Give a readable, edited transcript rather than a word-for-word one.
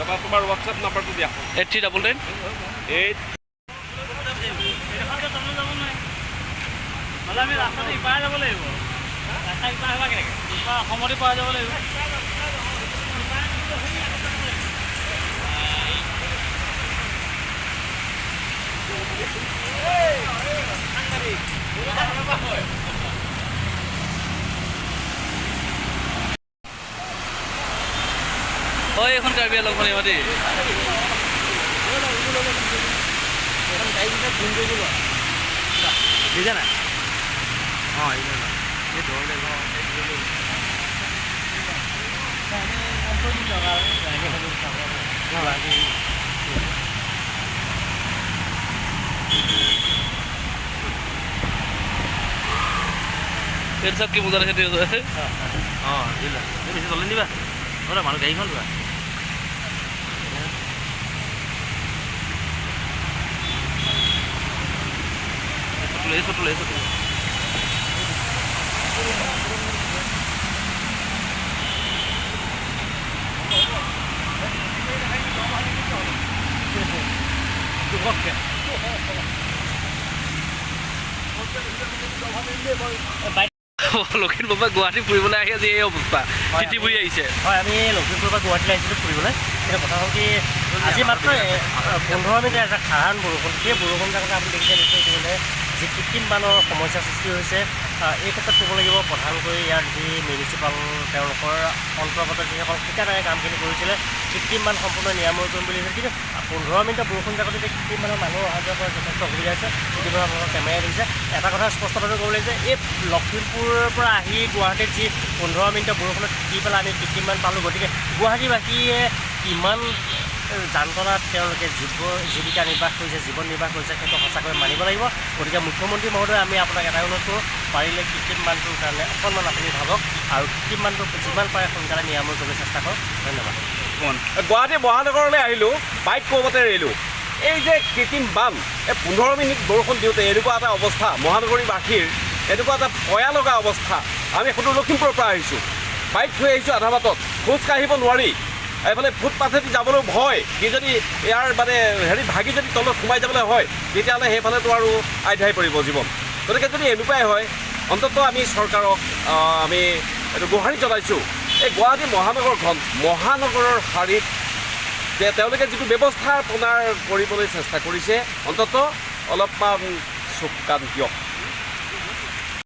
তাৰপৰা তোমাৰ হোৱাটছএপ নাম্বাৰটো দিয়া 8399 8 নহ'লে আমি ৰাস্তাটো ইপাৰে যাব লাগিব ৰাস্তা ইপাৰ হ'বা কেনেকৈ ইপাৰ অসমতে পাৰ যাব লাগিব হয় এখন কাৰ্বি আলং মানে মাতি বুজা নাই অঁ এই ধৰণে এইটো চব কি মজা লাগিছে অঁ দিলা বেছি চলাই নিবা নহ'লে মানুহ গাড়ীখন লোৱা চতুলে লখিমপুৰৰ পৰা গুৱাহাটী ফুৰিবলৈ আহি আজি এই অৱস্থা খেতি বুৰি আহিছে হয় আমি লখিমপুৰৰ পৰা গুৱাহাটীলৈ আহিছিলোঁ ফুৰিবলৈ এতিয়া কথা হ'ল কি আজি মাত্ৰ 15 মিনিট এটা সাধাৰণ বৰষুণ সেই বৰষুণ জাগতে আপুনি দেখিছে নিশ্চয় ইতিমধ্যে যি কৃত্ৰিম বানৰ সমস্যাৰ সৃষ্টি হৈছে এই ক্ষেত্ৰত ক'ব লাগিব প্ৰধানকৈ ইয়াৰ যি মিউনিচিপাল তেওঁলোকৰ অন্তৰ্গত যিসকল ঠিকাদাৰে কামখিনি কৰিছিলে কৃত্ৰিম বান সম্পূৰ্ণ নিৰাময় কৰিম বুলি কিন্তু 15 মিনিটৰ বৰষুণ জাগতে যে কৃত্ৰিম বানৰ মানুহ অহা যোৱা কৰাৰ যথেষ্ট অসুবিধা হৈছে ইতিমধ্যে আপোনালোকৰ কেমেৰাই দেখিছে এটা কথা স্পষ্টভাৱে ক'ব লাগিব যে এই লখিমপুৰৰ পৰা আহি গুৱাহাটীত যি 15 মিনিটৰ বৰষুণত দি পেলাই আমি কৃত্ৰিম বান পালোঁ গতিকে গুৱাহাটীবাসীয়ে কিমান যান্ত্ৰণাত তেওঁলোকে জীৱিকা নিৰ্বাহ কৰিছে জীৱন নিৰ্বাহ কৰিছে সেইটো সঁচাকৈ মানিব লাগিব গতিকে মুখ্যমন্ত্ৰী মহোদয় আমি আপোনাক এটাই অনুৰোধ কৰোঁ পাৰিলে কৃত্ৰিম বানটোৰ কাৰণে অকণমান আপুনি ভাবক আৰু কৃত্ৰিম বানটো যিমান পাৰে সোনকালে নিৰাময় কৰিবলৈ চেষ্টা কৰক ধন্যবাদ গুৱাহাটী মহানগৰলৈ আহিলোঁ বাইক ক'ৰবাতে এৰিলোঁ এই যে কৃত্ৰিম বান এই 15 মিনিট বৰষুণ দিওঁতে এনেকুৱা এটা অৱস্থা মহানগৰীবাসীৰ এনেকুৱা এটা ভয়া লগা অৱস্থা আমি সদৌ লখিমপুৰৰ পৰা আহিছোঁ বাইক থৈ আহিছোঁ আধা বাটত খোজ কাঢ়িব নোৱাৰি এইফালে ফুটপাথেদি যাবলৈ ভয় কি যদি ইয়াৰ মানে ভাগি যদি তলত সোমাই যাবলৈ হয় তেতিয়াহ'লে সেইফালেতো আৰু আইধাই পৰিব জীৱন গতিকে যদি এনেকুৱাই হয় অন্ততঃ আমি চৰকাৰক আমি এইটো গুহাৰি জনাইছোঁ এই গুৱাহাটী মহানগৰৰ শাৰীত যে তেওঁলোকে যিটো ব্যৱস্থা আপোনাৰ কৰিবলৈ চেষ্টা কৰিছে অন্ততঃ অলপমান চকু কাণ দিয়ক